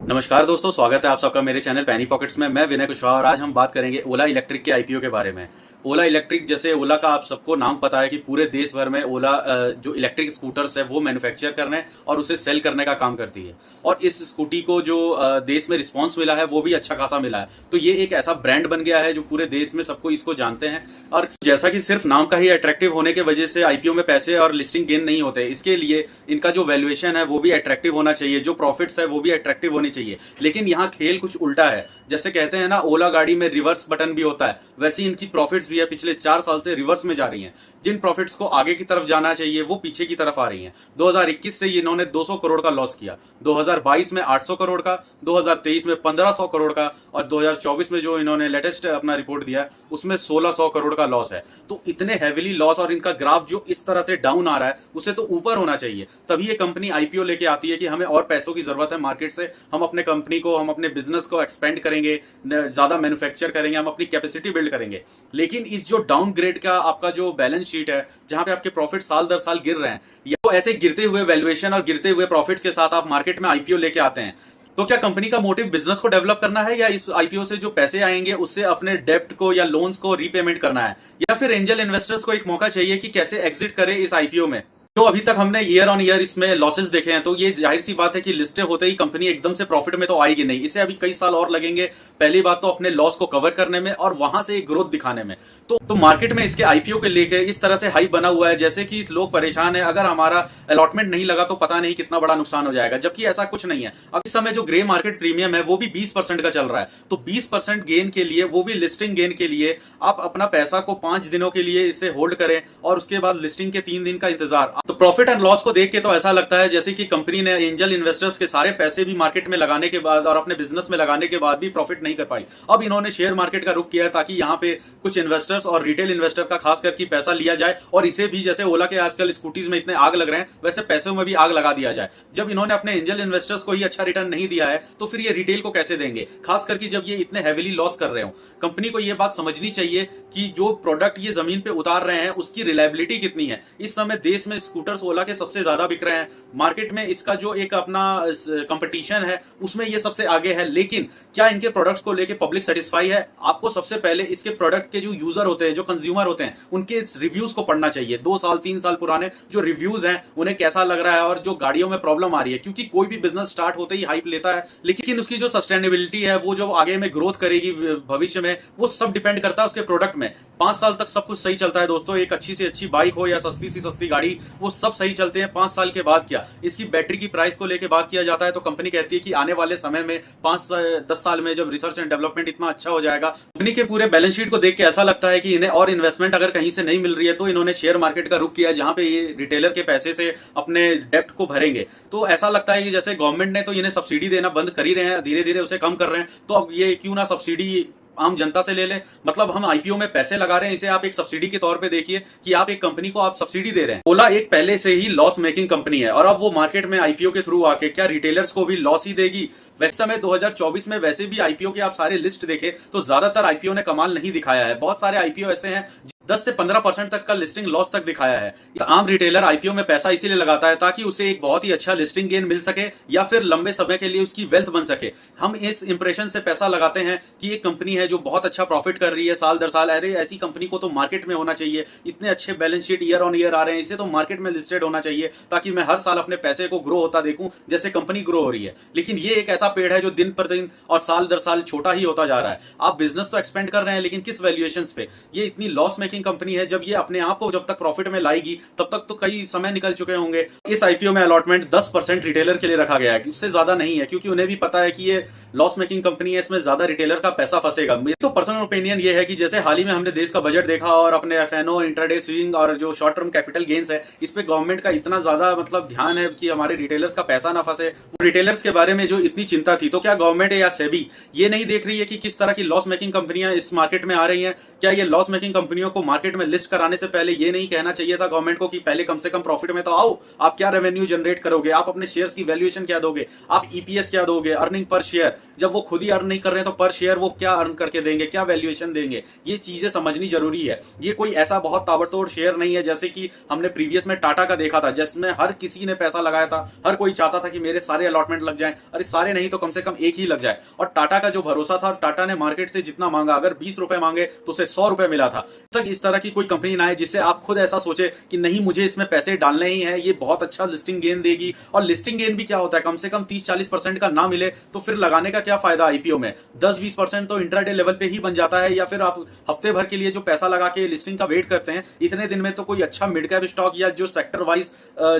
नमस्कार दोस्तों, स्वागत है आप सबका मेरे चैनल पैनी पॉकेट्स में। मैं विनय कुशवाहा और आज हम बात करेंगे ओला इलेक्ट्रिक के आईपीओ के बारे में। ओला इलेक्ट्रिक, जैसे ओला का आप सबको नाम पता है कि पूरे देश भर में ओला जो इलेक्ट्रिक स्कूटर्स है वो मैन्युफैक्चर करने और उसे सेल करने का काम करती है। और इस स्कूटी को जो देश में रिस्पॉन्स मिला है वो भी अच्छा खासा मिला है। तो ये एक ऐसा ब्रांड बन गया है जो पूरे देश में सबको इसको जानते हैं। और जैसा कि सिर्फ नाम का ही अट्रैक्टिव होने की वजह से आईपीओ में पैसे और लिस्टिंग गेन नहीं होते, इसके लिए इनका जो वैल्यूएशन है वो भी अट्रैक्टिव होना चाहिए, जो प्रॉफिट्स है वो भी अट्रैक्टिव होनी चाहिए। लेकिन यहाँ खेल कुछ उल्टा है। जैसे कहते हैं ना, ओला गाड़ी में रिवर्स बटन भी होता है, वैसे इनकी प्रॉफिट्स भी है पिछले 4 साल से रिवर्स में जा रही हैं। जिन प्रॉफिट्स को आगे की तरफ जाना चाहिए वो पीछे की तरफ आ रही हैं। 2021 से इन्होंने 200 करोड़ का लॉस किया, 2022 में 800 करोड़ का, 2023 में 1500 करोड़ का और 2024 में जो इन्होंने लेटेस्ट अपना रिपोर्ट दिया उसमें 1600 करोड़ का लॉस है। तो इतने हैविली लॉस और इनका ग्राफ जो इस तरह से डाउन आ रहा है उसे तो ऊपर होना चाहिए। तभी ये कंपनी आईपीओ लेके आती है कि हमें और पैसों की जरूरत है मार्केट से, हम अपने कंपनी को, हम अपने बिजनेस को एक्सपेंड करेंगे, ज्यादा मैन्युफैक्चर करेंगे, हम अपनी कैपेसिटी बिल्ड करेंगे। लेकिन इस जो डाउनग्रेड का आपका जो बैलेंस शीट है, जहां पे आपके प्रॉफिट साल दर साल गिर रहे हैं, या तो ऐसे गिरते हुए वैल्यूएशन और गिरते हुए प्रॉफिट्स के साथ आप मार्केट में आईपीओ लेके आते हैं, तो क्या कंपनी का मोटिव बिजनेस को डेवलप करना है, या इस आईपीओ से जो पैसे आएंगे उससे अपने डेब्ट को या लोन्स को रीपेमेंट करना है, या फिर एंजल इन्वेस्टर्स को एक मौका चाहिए कि कैसे एग्जिट करे इस आईपीओ में। तो अभी तक हमने ईयर ऑन ईयर इसमें लॉसेस देखे हैं, तो ये जाहिर सी बात है कि लिस्टेड होते ही कंपनी एकदम से प्रॉफिट में तो आएगी नहीं। इसे अभी कई साल और लगेंगे, पहली बात तो अपने लॉस को कवर करने में और वहां से एक ग्रोथ दिखाने में। तो मार्केट में इसके आईपीओ के लेके इस तरह से हाइप बना हुआ है जैसे कि लोग परेशान है, अगर हमारा अलॉटमेंट नहीं लगा तो पता नहीं कितना बड़ा नुकसान हो जाएगा, जबकि ऐसा कुछ नहीं है। अब इस समय जो ग्रे मार्केट प्रीमियम है वो भी 20% का चल रहा है। तो 20% गेन के लिए, वो भी लिस्टिंग गेन के लिए, आप अपना पैसा को 5 दिनों के लिए इसे होल्ड करें और उसके बाद लिस्टिंग के 3 दिन का इंतजार। तो प्रॉफिट एंड लॉस को देख के तो ऐसा लगता है जैसे कि कंपनी ने एंजल इन्वेस्टर्स के सारे पैसे भी मार्केट में लगाने के बाद और अपने बिजनेस में लगाने के बाद भी प्रॉफिट नहीं कर पाई। अब इन्होंने शेयर मार्केट का रुख किया है ताकि यहाँ पे कुछ इन्वेस्टर्स और रिटेल इन्वेस्टर का खास करके पैसा लिया जाए और इसे भी, जैसे ओला के आजकल स्कूटीज में इतने आग लग रहे हैं, वैसे पैसों में भी आग लगा दिया जाए। जब इन्होंने अपने एंजल इन्वेस्टर्स को ही अच्छा रिटर्न नहीं दिया है तो फिर ये रिटेल को कैसे देंगे, खास करके जब ये इतने हैविली लॉस कर रहे हो। कंपनी को ये बात समझनी चाहिए कि जो प्रोडक्ट ये जमीन पे उतार रहे हैं उसकी रिलायबिलिटी कितनी है। इस समय देश में स्कूटर्स ओला के सबसे ज्यादा बिक रहे हैं, मार्केट में इसका जो एक अपना कंपटीशन है उसमें ये सबसे आगे है। लेकिन क्या इनके प्रोडक्ट्स को लेके पब्लिक सेटिस्फाई है? आपको सबसे पहले इसके प्रोडक्ट के जो यूजर होते हैं, जो कंज्यूमर होते हैं, उनके रिव्यूज को पढ़ना चाहिए। 2 साल 3 साल पुराने जो रिव्यूज हैं उन्हें कैसा लग रहा है और जो गाड़ियों में प्रॉब्लम आ रही है, क्योंकि कोई भी बिजनेस स्टार्ट होते ही हाइप लेता है, लेकिन उसकी जो सस्टेनेबिलिटी है, वो जो आगे में ग्रोथ करेगी भविष्य में, वो सब डिपेंड करता है उसके प्रोडक्ट में। 5 साल तक सब कुछ सही चलता है दोस्तों, एक अच्छी से अच्छी बाइक हो या सस्ती सी सस्ती गाड़ी, वो सब सही चलते हैं। 5 साल के बाद क्या, इसकी बैटरी की प्राइस को लेके बात किया जाता है तो कंपनी कहती है कि आने वाले समय में 5-10 साल में जब रिसर्च एंड डेवलपमेंट इतना अच्छा हो जाएगा, कंपनी के पूरे बैलेंस शीट को देख के ऐसा लगता है कि इन्हें और इन्वेस्टमेंट अगर कहीं से नहीं मिल रही है तो इन्होंने शेयर मार्केट का रुख किया, जहां पे ये रिटेलर के पैसे से अपने डेप्ट को भरेंगे। तो ऐसा लगता है कि जैसे गवर्नमेंट ने तो इन्हें सब्सिडी देना बंद कर ही रहे हैं, धीरे धीरे उसे कम कर रहे हैं, तो अब ये क्यों ना सब्सिडी आम जनता से ले ले। मतलब हम आईपीओ में पैसे लगा रहे हैं, इसे आप एक सब्सिडी के तौर पे देखिए कि आप एक कंपनी को आप सब्सिडी दे रहे हैं। ओला एक पहले से ही लॉस मेकिंग कंपनी है और अब वो मार्केट में आईपीओ के थ्रू आके क्या रिटेलर्स को भी लॉस ही देगी? वैसे समय 2024 में वैसे भी आईपीओ के आप सारे लिस्ट देखें तो ज्यादातर आईपीओ ने कमाल नहीं दिखाया है। बहुत सारे आईपीओ ऐसे हैं 10 से 15% तक का लिस्टिंग लॉस तक दिखाया है। आम रिटेलर आईपीओ में पैसा इसीलिए लगाता है ताकि उसे एक बहुत ही अच्छा लिस्टिंग गेन मिल सके या फिर लंबे समय के लिए उसकी वेल्थ बन सके। हम इस इंप्रेशन से पैसा लगाते हैं कि एक कंपनी है जो बहुत अच्छा प्रॉफिट कर रही है साल दर साल, अरे ऐसी कंपनी को तो मार्केट में होना चाहिए, इतने अच्छे balance sheet year on year आ रहे हैं, इसे तो मार्केट में लिस्टेड होना चाहिए ताकि मैं हर साल अपने पैसे को ग्रो होता देखूं जैसे कंपनी ग्रो हो रही है। लेकिन ये एक ऐसा पेड़ है जो दिन पर दिन और साल दर साल छोटा ही होता जा रहा है। आप बिजनेस तो एक्सपेंड कर रहे हैं लेकिन किस वैल्यूएशंस पे? ये इतनी लॉस मेकिंग कंपनी है, जब ये अपने आप को जब तक प्रॉफिट में लाएगी तब तक तो कई समय निकल चुके होंगे। इस आईपीओ में अलॉटमेंट 10% रिटेलर के लिए रखा गया है, उससे ज्यादा नहीं है, क्योंकि उन्हें भी पता है कि ये लॉस मेकिंग कंपनी है, इसमें ज्यादा रिटेलर का पैसा फंसेगा। मेरी तो पर्सनल ओपिनियन ये है कि जैसे हाल ही में हमने देश का बजट देखा और अपने एफएनओ, इंट्राडे स्विंग और जो शॉर्ट टर्म कैपिटल गेन्स है, इस पे गवर्नमेंट का इतना ज्यादा मतलब ध्यान है कि हमारे रिटेलर्स का पैसा ना फंसे। रिटेलर्स के बारे में जो इतनी चिंता थी, तो क्या गवर्नमेंट या सेबी ये नहीं देख रही है कि किस तरह की लॉस मेकिंग कंपनियां इस मार्केट में आ रही हैं? क्या ये लॉस मेकिंग कंपनियों को मार्केट में लिस्ट कराने से पहले ये नहीं कहना चाहिए था गवर्नमेंट को कि पहले कम से कम प्रॉफिट में तो आओ, आप क्या रेवेन्यू जनरेट करोगे, आप अपने शेयर्स की वैल्यूएशन क्या दोगे, आप ईपीएस क्या दोगे, अर्निंग पर शेयर, जब वो खुद ही अर्न नहीं कर रहे हैं तो पर शेयर वो क्या अर्न करके देंगे, क्या वैल्यूएशन देंगे, ये चीजें समझनी जरूरी है। ये कोई ऐसा बहुत ताबड़तोड़ शेयर नहीं है जैसे कि हमने प्रीवियस में टाटा का देखा था, जिसमें हर किसी ने पैसा लगाया था, हर कोई चाहता था कि मेरे सारे अलॉटमेंट लग जाएं, अरे सारे नहीं तो कम से कम एक ही लग जाए। और टाटा का जो भरोसा था, टाटा ने मार्केट से जितना मांगा, अगर 20 रुपए मांगे तो उसे 100 रुपए मिला था। तक इस तरह की कोई कंपनी ना आए जिससे आप खुद ऐसा सोचे कि नहीं मुझे इसमें पैसे डालने ही है, ये बहुत अच्छा लिस्टिंग गेन देगी। और लिस्टिंग गेन भी क्या होता है, कम से कम 30-40% का ना मिले तो फिर लगाने का क्या फायदा आईपीओ में। 10-20% तो इंट्राडे लेवल पे ही बन जाता है, या फिर आप हफ्ते भर के लिए जो पैसा लगा के लिस्टिंग का वेट करते हैं, इतने दिन में तो कोई अच्छा मिड कैप स्टॉक या जो सेक्टर वाइज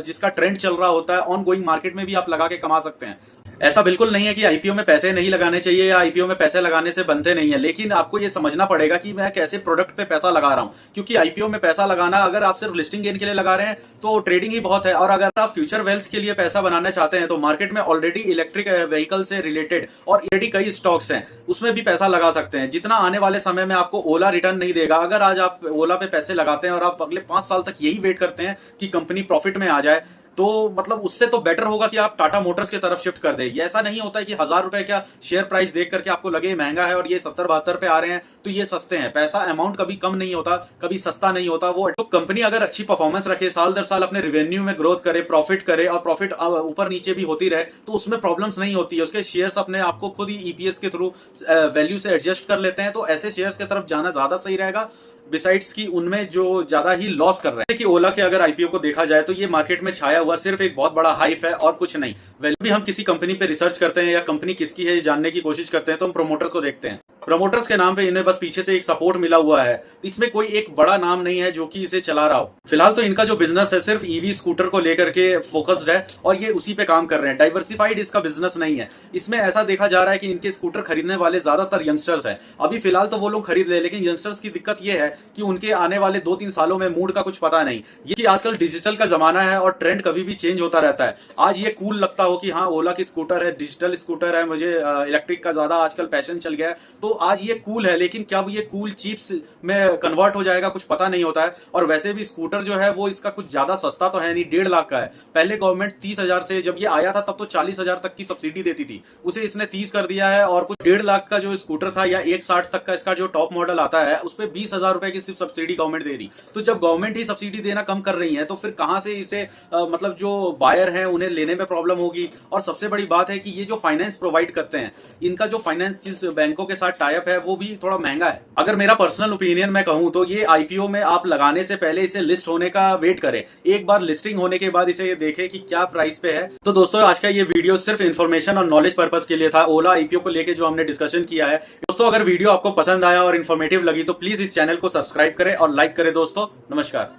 जिसका ट्रेंड चल रहा होता है ऑन गोइंग मार्केट में भी आप लगा के कमा सकते हैं। ऐसा बिल्कुल नहीं है कि आईपीओ में पैसे नहीं लगाने चाहिए या आईपीओ में पैसे लगाने से बनते नहीं है, लेकिन आपको ये समझना पड़ेगा कि मैं कैसे प्रोडक्ट पे पैसा लगा रहा हूं। क्योंकि आईपीओ में पैसा लगाना, अगर आप सिर्फ लिस्टिंग गेन के लिए लगा रहे हैं तो ट्रेडिंग ही बहुत है, और अगर आप फ्यूचर वेल्थ के लिए पैसा बनाना चाहते हैं तो मार्केट में ऑलरेडी इलेक्ट्रिक व्हीकल से रिलेटेड और ऑलरेडी कई स्टॉक्स हैं, उसमें भी पैसा लगा सकते हैं। जितना आने वाले समय में आपको ओला रिटर्न नहीं देगा, अगर आज आप ओला पे पैसे लगाते हैं और आप अगले 5 साल तक यही वेट करते हैं कि कंपनी प्रॉफिट में आ जाए, तो मतलब उससे तो बेटर होगा कि आप टाटा मोटर्स की तरफ शिफ्ट कर देंगे। ऐसा नहीं होता है कि 1000 रुपए का शेयर प्राइस देख करके आपको लगे महंगा है और ये 70-72 पे आ रहे हैं तो ये सस्ते हैं। पैसा अमाउंट कभी कम नहीं होता, कभी सस्ता नहीं होता। वो तो कंपनी अगर अच्छी परफॉर्मेंस रखे, साल दर साल अपने रेवेन्यू में ग्रोथ करे, प्रॉफिट करे, और प्रॉफिट ऊपर नीचे भी होती रहे, तो उसमें प्रॉब्लम्स नहीं होती है। उसके शेयर्स अपने आपको खुद ही ईपीएस के थ्रू वैल्यू से एडजस्ट कर लेते हैं, तो ऐसे शेयर्स की तरफ जाना ज्यादा सही रहेगा, बिसाइड्स की उनमें जो ज्यादा ही लॉस कर रहे हैं। कि ओला के अगर आईपीओ को देखा जाए तो ये मार्केट में छाया हुआ सिर्फ एक बहुत बड़ा हाइप है और कुछ नहीं। वैल्यू भी हम किसी कंपनी पे रिसर्च करते हैं या कंपनी किसकी है जानने की कोशिश करते हैं तो हम प्रोमोटर्स को देखते हैं। प्रमोटर्स के नाम पे इन्हें बस पीछे से एक सपोर्ट मिला हुआ है, इसमें कोई एक बड़ा नाम नहीं है जो कि इसे चला रहा हो। फिलहाल तो इनका जो बिजनेस है सिर्फ ईवी स्कूटर को लेकर के फोकस्ड है और ये उसी पे काम कर रहे हैं। डाइवर्सिफाइड इसका बिजनेस नहीं है। इसमें ऐसा देखा जा रहा है कि इनके स्कूटर खरीदने वाले ज्यादातर यंगस्टर्स हैं। अभी फिलहाल तो वो लोग खरीद ले, लेकिन यंगस्टर्स की दिक्कत ये है कि उनके आने वाले 2-3 सालों में मूड का कुछ पता नहीं। ये कि आजकल डिजिटल का जमाना है और ट्रेंड कभी भी चेंज होता रहता है। आज ये कूल लगता हो कि हाँ ओला की स्कूटर है, डिजिटल स्कूटर है, मुझे इलेक्ट्रिक का ज्यादा आजकल पैशन चल गया है, तो आज ये कूल है। लेकिन क्या ये कूल चिप्स में कन्वर्ट हो जाएगा कुछ पता नहीं होता है। और वैसे भी स्कूटर जो है वो इसका कुछ ज्यादा सस्ता तो है नहीं, 1.5 लाख का है। पहले गवर्नमेंट 30,000 से जब ये आया था तब तो 40,000 तक की सब्सिडी देती थी, उसे इसने 30 कर दिया है। और कुछ 1.5 लाख का जो स्कूटर था या 1.60 तक का इसका जो टॉप मॉडल आता है उस पर 20,000 रुपए की सिर्फ सब्सिडी गवर्नमेंट दे रही। तो जब गवर्नमेंट ही सब्सिडी देना कम कर रही है तो फिर कहां से इसे मतलब जो बायर है उन्हें लेने में प्रॉब्लम होगी। और सबसे बड़ी बात है कि ये जो फाइनेंस प्रोवाइड करते हैं, इनका जो फाइनेंस जिस बैंकों के साथ टाई अप है वो भी थोड़ा महंगा है। अगर मेरा पर्सनल ओपिनियन मैं कहूं तो ये आईपीओ में आप लगाने से पहले इसे लिस्ट होने का वेट करें, एक बार लिस्टिंग होने के बाद इसे देखें कि क्या प्राइस पे है। तो दोस्तों आज का ये वीडियो सिर्फ इन्फॉर्मेशन और नॉलेज पर्पज के लिए था, ओला आईपीओ को लेकर जो हमने डिस्कशन किया है। दोस्तों अगर वीडियो आपको पसंद आया और इन्फॉर्मेटिव लगी तो प्लीज इस चैनल को सब्सक्राइब करें और लाइक करें। दोस्तों नमस्कार।